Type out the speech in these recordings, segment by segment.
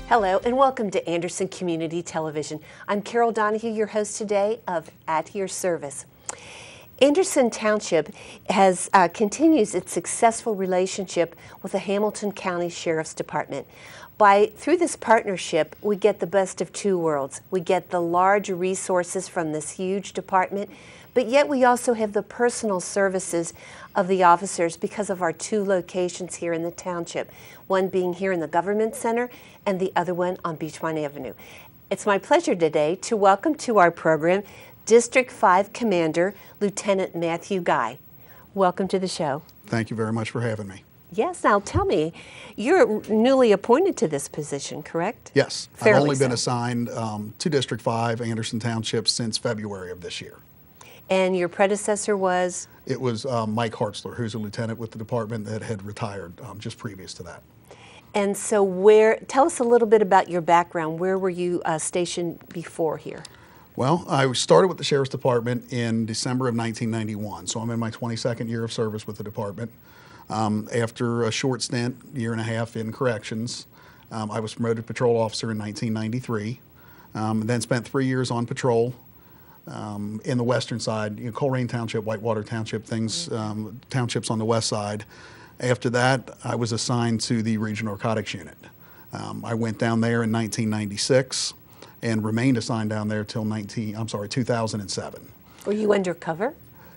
Hello and welcome to Anderson Community Television. I'm Carol Donahue, your host today of At Your Service. Anderson Township continues its successful relationship with the Hamilton County Sheriff's Department. Through this partnership, we get the best of two worlds. We get the large resources from this huge department, but yet we also have the personal services of the officers because of our two locations here in the township, one being here in the Government Center and the other one on Beachmont Avenue. It's my pleasure today to welcome to our program District 5 Commander Lieutenant Matthew Guy. Welcome to the show. Thank you very much for having me. Yes, now tell me, you're newly appointed to this position, correct? Yes, Fairly I've only been so. assigned to District 5, Anderson Township, since February of this year. And your predecessor was? It was Mike Hartzler, who's a lieutenant with the department that had retired just previous to that. And so tell us a little bit about your background. Where were you stationed before here? Well, I started with the Sheriff's Department in December of 1991, so I'm in my 22nd year of service with the department. After a short stint, year and a half in corrections, I was promoted to patrol officer in 1993, and then spent 3 years on patrol in the western side, Colerain Township, Whitewater Township, townships on the west side. After that, I was assigned to the Regional Narcotics Unit. I went down there in 1996 and remained assigned down there till 2007. Were you undercover?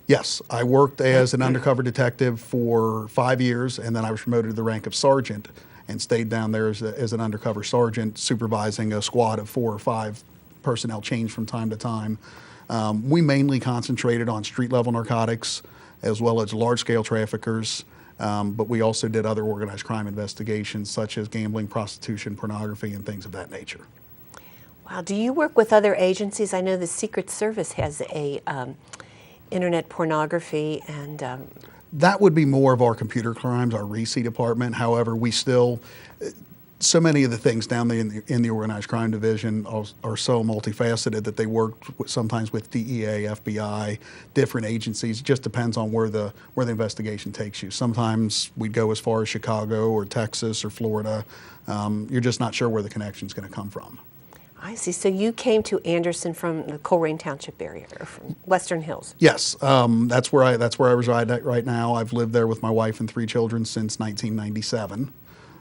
Yes, I worked as an undercover detective for 5 years, and then I was promoted to the rank of sergeant and stayed down there as an undercover sergeant, supervising a squad of 4 or 5 personnel change from time to time. We mainly concentrated on street-level narcotics as well as large-scale traffickers, but we also did other organized crime investigations such as gambling, prostitution, pornography, and things of that nature. Wow, do you work with other agencies? I know the Secret Service has a internet pornography and... That would be more of our computer crimes, our REC department. However, we still... So many of the things down there in the organized crime division are so multifaceted that they work sometimes with DEA, FBI, different agencies. It just depends on where the investigation takes you. Sometimes we'd go as far as Chicago or Texas or Florida. You're just not sure where the connection's going to come from. I see. So you came to Anderson from the Colerain Township area, or from Western Hills? Yes, that's where I reside at right now. I've lived there with my wife and 3 children since 1997.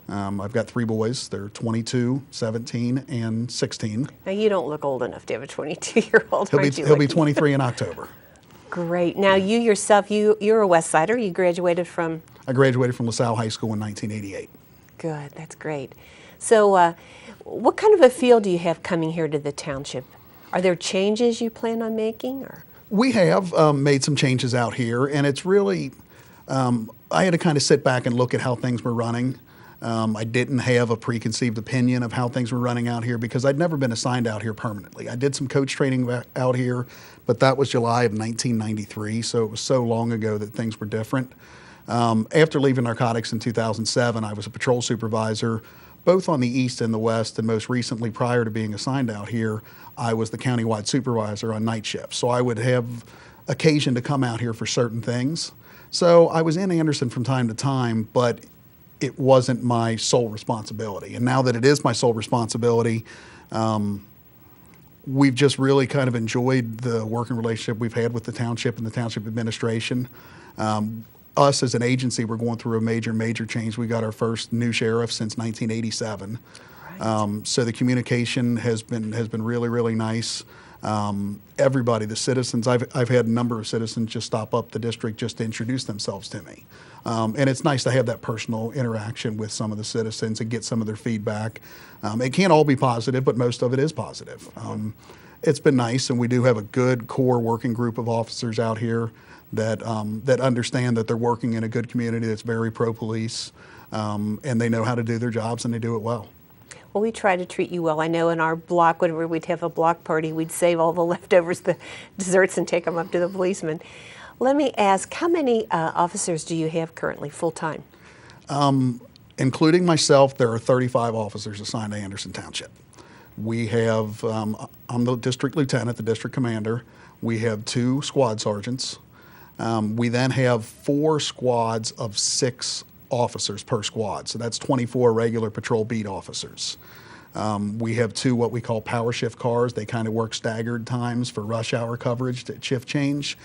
I've got 3 boys. They're 22, 17, and 16. Now, you don't look old enough to have a 22-year-old, He'll be 23 in October. Great. Now, you yourself, you're a West Sider. You graduated from? I graduated from LaSalle High School in 1988. Good. That's great. So what kind of a feel do you have coming here to the township? Are there changes you plan on making? Or? We have made some changes out here, and it's really, I had to kind of sit back and look at how things were running. I didn't have a preconceived opinion of how things were running out here because I'd never been assigned out here permanently. I did some coach training out here, but that was July of 1993, so it was so long ago that things were different. After leaving narcotics in 2007, I was a patrol supervisor both on the east and the west, and most recently, prior to being assigned out here, I was the countywide supervisor on night shifts. So I would have occasion to come out here for certain things. So I was in Anderson from time to time, but it wasn't my sole responsibility. And now that it is my sole responsibility, we've just really kind of enjoyed the working relationship we've had with the township and the township administration. Us as an agency, we're going through a major change. We got our first new sheriff since 1987. Right. So the communication has been really nice. Everybody, the citizens, I've had a number of citizens just stop up the district just to introduce themselves to me. And it's nice to have that personal interaction with some of the citizens and get some of their feedback. It can't all be positive, but most of it is positive. It's been nice, and we do have a good core working group of officers out here that understand that they're working in a good community that's very pro-police, and they know how to do their jobs, and they do it well. Well, we try to treat you well. I know in our block, whenever we'd have a block party, we'd save all the leftovers, the desserts, and take them up to the policeman. Let me ask, how many officers do you have currently, full-time? Including myself, there are 35 officers assigned to Anderson Township. We have, I'm the district lieutenant, the district commander. We have 2 squad sergeants. We then have 4 squads of 6 officers per squad, so that's 24 regular patrol beat officers. We have 2 what we call power shift cars. They kind of work staggered times for rush hour coverage to shift change.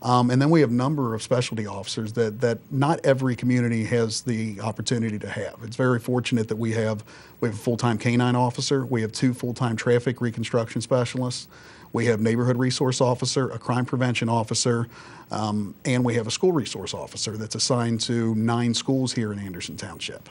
And then we have a number of specialty officers that not every community has the opportunity to have. It's very fortunate that we have a full-time canine officer, we have 2 full-time traffic reconstruction specialists, we have neighborhood resource officer, a crime prevention officer, and we have a school resource officer that's assigned to 9 schools here in Anderson Township.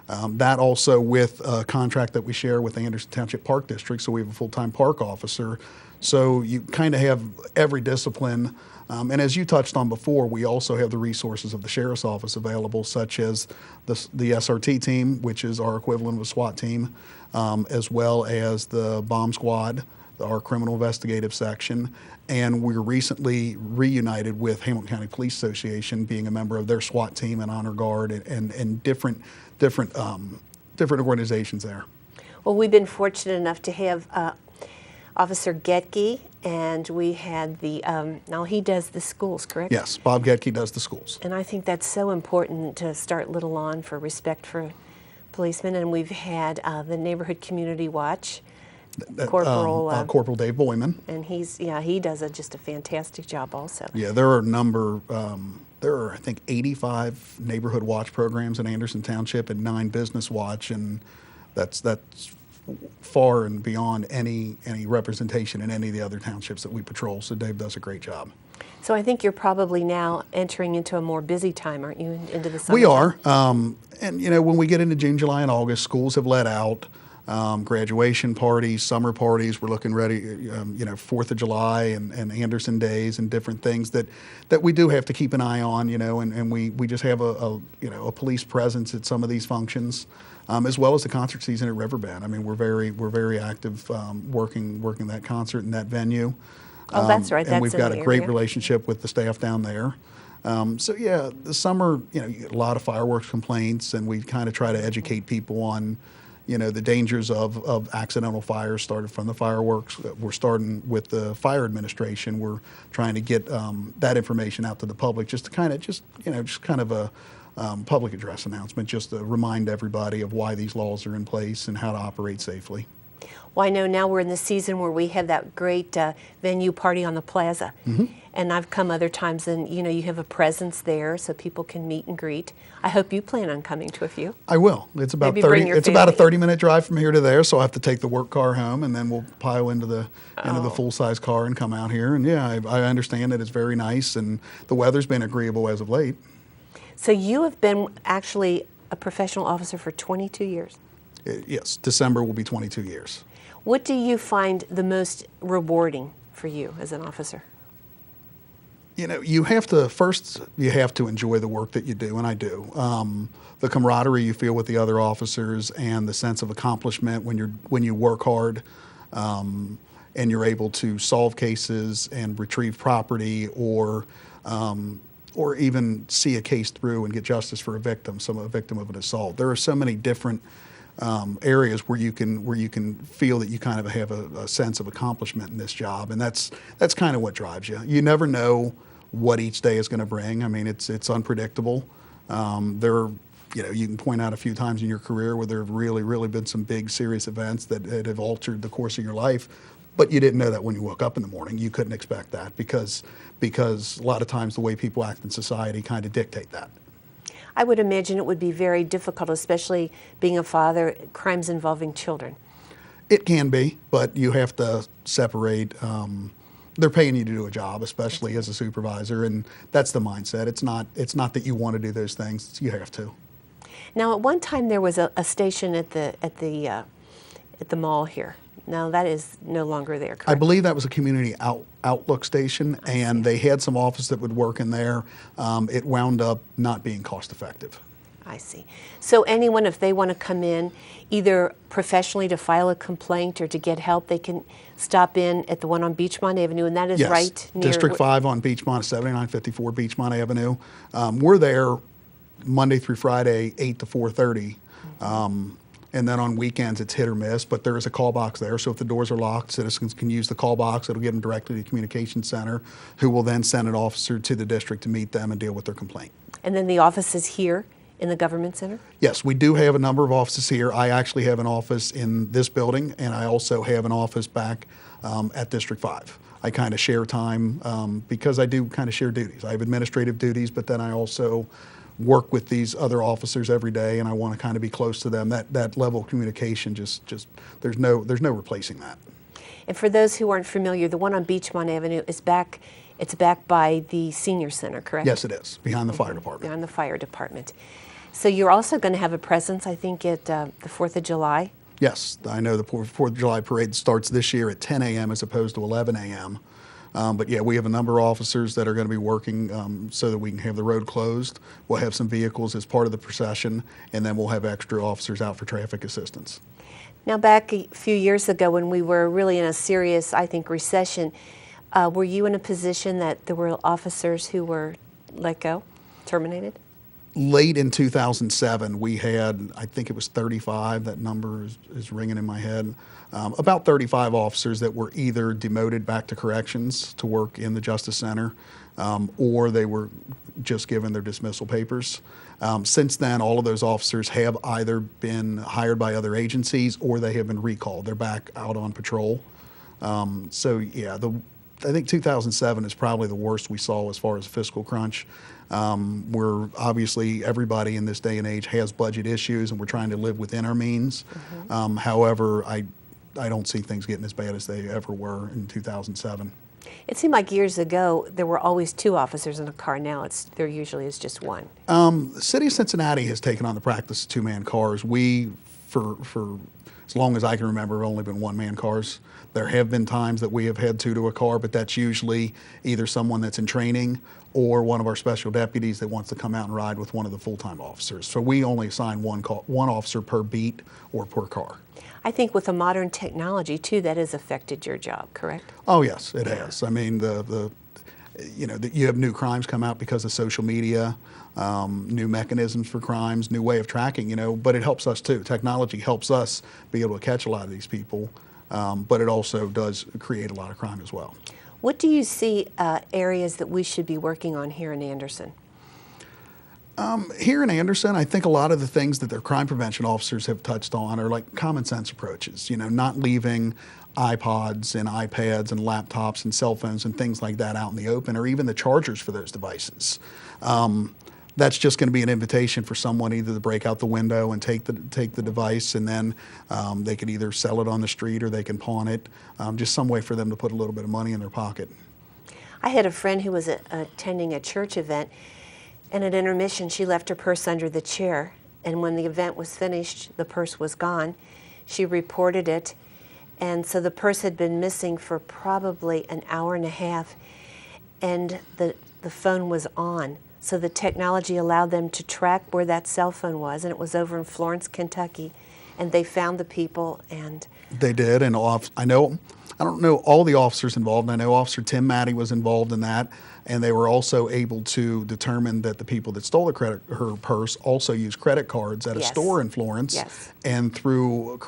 That also with a contract that we share with the Anderson Township Park District, so we have a full-time park officer. So you kind of have every discipline. And as you touched on before, we also have the resources of the Sheriff's Office available, such as the SRT team, which is our equivalent of a SWAT team, as well as the bomb squad, our criminal investigative section. And we were recently reunited with Hamilton County Police Association, being a member of their SWAT team and Honor Guard and different organizations there. Well, we've been fortunate enough to have Officer Getke, and we had the, now he does the schools, correct? Yes, Bob Getke does the schools. And I think that's so important to start little on for respect for policemen. And we've had the Neighborhood Community Watch, Corporal Dave Boyman. And he does just a fantastic job also. Yeah, there are a number, there are I think 85 neighborhood watch programs in Anderson Township and 9 business watch, and that's far and beyond any representation in any of the other townships that we patrol. So Dave does a great job. So I think you're probably now entering into a more busy time, aren't you, into the summer? We are. And, you know, when we get into June, July, and August, schools have let out. Graduation parties, summer parties, we're looking ready, 4th of July and Anderson Days and different things that we do have to keep an eye on, and we just have a police presence at some of these functions, as well as the concert season at Riverbend. I mean, we're very active working that concert in that venue. Oh, that's right. And we've got a great relationship with the staff down there. So yeah, the summer, you get a lot of fireworks complaints, and we kind of try to educate people on the dangers of accidental fires started from the fireworks. We're starting with the fire administration. We're trying to get that information out to the public, just kind of a public address announcement, just to remind everybody of why these laws are in place and how to operate safely. Well, I know now we're in the season where we have that great venue party on the plaza. Mm-hmm. And I've come other times, and you have a presence there so people can meet and greet. I hope you plan on coming to a few. I will. It's about Maybe 30. It's about a 30-minute drive from here to there, so I have to take the work car home, and then we'll pile into the full-size car and come out here. And yeah, I understand that it's very nice, and the weather's been agreeable as of late. So you have been actually a professional officer for 22 years. Yes, December will be 22 years. What do you find the most rewarding for you as an officer? You have to enjoy the work that you do, and I do. The camaraderie you feel with the other officers and the sense of accomplishment when you work hard, and you're able to solve cases and retrieve property, or even see a case through and get justice for a victim of an assault. There are so many different areas where you can feel that you kind of have a sense of accomplishment in this job, and that's kind of what drives you. You never know what each day is going to bring. I mean, it's unpredictable. You can point out a few times in your career where there have really been some big, serious events that have altered the course of your life, but you didn't know that when you woke up in the morning. You couldn't expect that because a lot of times the way people act in society kind of dictate that. I would imagine it would be very difficult, especially being a father, crimes involving children. It can be, but you have to separate. They're paying you to do a job, especially as a supervisor, and that's the mindset. It's not that you want to do those things. You have to. Now, at one time there was a station at the mall here. Now that is no longer there, correct? I believe that was a community outlook station, and they had some office that would work in there. It wound up not being cost effective. I see. So anyone, if they want to come in, either professionally to file a complaint or to get help, they can stop in at the one on Beachmont Avenue, and that is right near... District 5 on Beachmont, 7954 Beachmont Avenue. We're there Monday through Friday, 8 to 4:30. And then on weekends, it's hit or miss, but there is a call box there. So if the doors are locked, citizens can use the call box. It'll get them directly to the communications center, who will then send an officer to the district to meet them and deal with their complaint. And then the office is here in the government center? Yes, we do have a number of offices here. I actually have an office in this building, and I also have an office back at District 5. I kind of share time because I do kind of share duties. I have administrative duties, but then I also work with these other officers every day, and I want to kind of be close to them. That level of communication, just there's no replacing that. And for those who aren't familiar, the one on Beachmont Avenue is back. It's back by the senior center, correct? Yes, it is, behind the fire department. Behind the fire department. So you're also going to have a presence, I think, at the 4th of July? Yes, I know the 4th of July parade starts this year at 10 a.m. as opposed to 11 a.m. But yeah, we have a number of officers that are going to be working so that we can have the road closed. We'll have some vehicles as part of the procession, and then we'll have extra officers out for traffic assistance. Now, back a few years ago when we were really in a serious, I think, recession, were you in a position that there were officers who were let go, terminated? Late in 2007, we had, I think it was 35, that number is ringing in my head, about 35 officers that were either demoted back to corrections to work in the Justice Center, or they were just given their dismissal papers. Since then, all of those officers have either been hired by other agencies or they have been recalled. They're back out on patrol. So yeah, I think 2007 is probably the worst we saw as far as fiscal crunch. Where obviously everybody in this day and age has budget issues, and we're trying to live within our means. However, I don't see things getting as bad as they ever were in 2007. It seemed like years ago there were always 2 officers in a car. Now there usually is just 1. The city of Cincinnati has taken on the practice of 2-man cars. We, for as long as I can remember, have only been 1-man cars. There have been times that we have had 2 to a car, but that's usually either someone that's in training or one of our special deputies that wants to come out and ride with one of the full-time officers. So we only assign one officer per beat or per car. I think with the modern technology, too, that has affected your job, correct? Oh, yes, it has. I mean, you have new crimes come out because of social media, new mechanisms for crimes, new way of tracking, but it helps us, too. Technology helps us be able to catch a lot of these people, but it also does create a lot of crime as well. What do you see areas that we should be working on here in Anderson? Here in Anderson, I think a lot of the things that their crime prevention officers have touched on are like common sense approaches, not leaving iPods and iPads and laptops and cell phones and things like that out in the open, or even the chargers for those devices. That's just going to be an invitation for someone either to break out the window and take the device, and then they could either sell it on the street or they can pawn it. Just some way for them to put a little bit of money in their pocket. I had a friend who was attending a church event, and at intermission she left her purse under the chair, and when the event was finished, the purse was gone. She reported it, and so the purse had been missing for probably an hour and a half, and the phone was on. So the technology allowed them to track where that cell phone was, and it was over in Florence, Kentucky, and they found the people. And they did, and I don't know all the officers involved. I know Officer Tim Matty was involved in that, and they were also able to determine that the people that stole her purse also used credit cards at a store in Florence. Yes. And through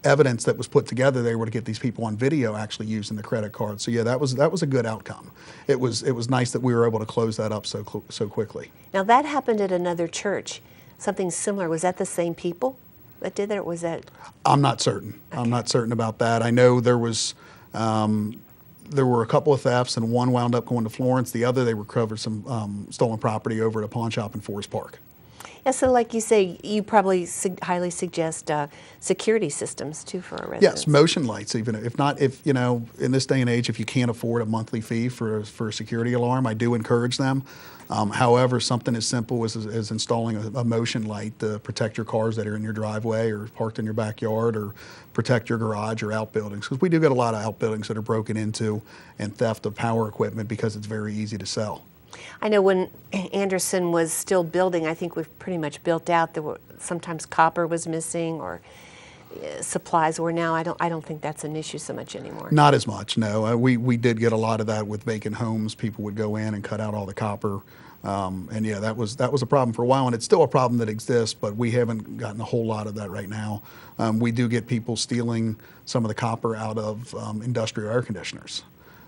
evidence that was put together, they were to get these people on video actually using the credit card. So yeah, that was a good outcome. It was nice that we were able to close that up so quickly. Now that happened at another church. Something similar. Was that the same people that did that, or was that? I'm not certain. Okay. I'm not certain about that. I know there were a couple of thefts, and one wound up going to Florence. The other, they recovered some stolen property over at a pawn shop in Forest Park. Yeah, so like you say, you probably highly suggest security systems too for our residents. Yes, motion lights. Even if in this day and age, if you can't afford a monthly fee for a security alarm, I do encourage them. However, something as simple as installing a motion light to protect your cars that are in your driveway or parked in your backyard, or protect your garage or outbuildings, because we do get a lot of outbuildings that are broken into, and theft of power equipment because it's very easy to sell. I know when Anderson was still building, I think we've pretty much built out. There were sometimes copper was missing, or supplies were. Now I don't think that's an issue so much anymore. Not as much, no. We did get a lot of that with vacant homes. People would go in and cut out all the copper, and yeah, that was a problem for a while, and it's still a problem that exists. But we haven't gotten a whole lot of that right now. We do get people stealing some of the copper out of industrial air conditioners.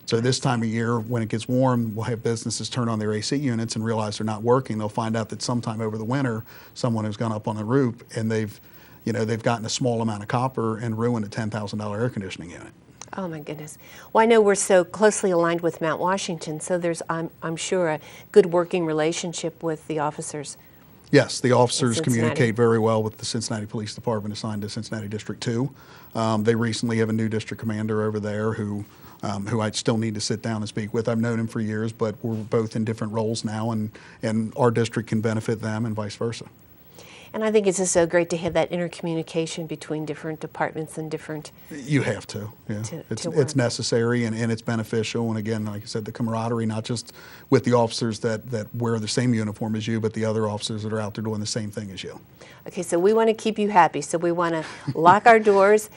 So this time of year, when it gets warm, we'll have businesses turn on their AC units and realize they're not working. They'll find out that sometime over the winter, someone has gone up on the roof and they've gotten a small amount of copper and ruined a $10,000 air conditioning unit. Oh my goodness. Well, I know we're so closely aligned with Mount Washington, so there's, I'm sure, a good working relationship with the officers. Yes, the officers Cincinnati. communicate very well with the Cincinnati Police Department assigned to Cincinnati District 2. They recently have a new district commander over there who I still need to sit down and speak with. I've known him for years, but we're both in different roles now, and our district can benefit them and vice versa. And I think it's just so great to have that intercommunication between different departments and different. You have to. Yeah. It's work. necessary and it's beneficial. And again, like I said, the camaraderie, not just with the officers that wear the same uniform as you, but the other officers that are out there doing the same thing as you. Okay, so we want to keep you happy. So we want to lock our doors,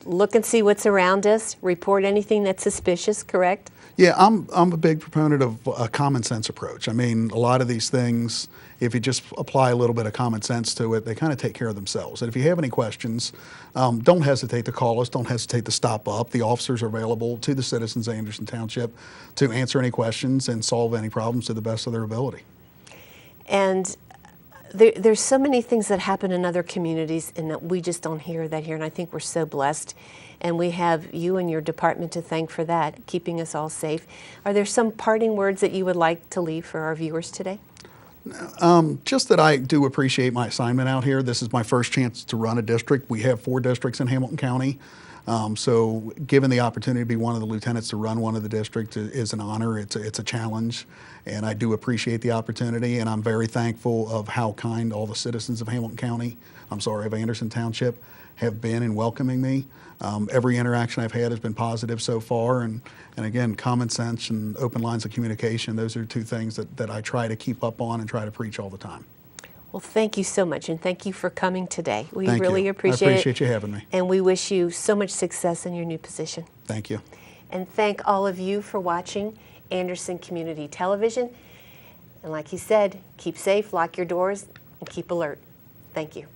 look and see what's around us, report anything that's suspicious, correct? Yeah, I'm a big proponent of a common sense approach. I mean, a lot of these things, if you just apply a little bit of common sense to it, they kind of take care of themselves. And if you have any questions, don't hesitate to call us. Don't hesitate to stop up. The officers are available to the citizens of Anderson Township to answer any questions and solve any problems to the best of their ability. And there's so many things that happen in other communities and that we just don't hear that here, and I think we're so blessed. And we have you and your department to thank for that, keeping us all safe. Are there some parting words that you would like to leave for our viewers today? Just that I do appreciate my assignment out here. This is my first chance to run a district. We have 4 districts in Hamilton County. So given the opportunity to be one of the lieutenants to run one of the districts is an honor. It's a challenge, and I do appreciate the opportunity, and I'm very thankful of how kind all the citizens of Hamilton County, of Anderson Township, have been in welcoming me. Every interaction I've had has been positive so far, and again, common sense and open lines of communication, those are 2 things that I try to keep up on and try to preach all the time. Well, thank you so much, and thank you for coming today. We Thank really you. appreciate it. I appreciate you having me. And we wish you so much success in your new position. Thank you. And thank all of you for watching Anderson Community Television. And like he said, keep safe, lock your doors, and keep alert. Thank you.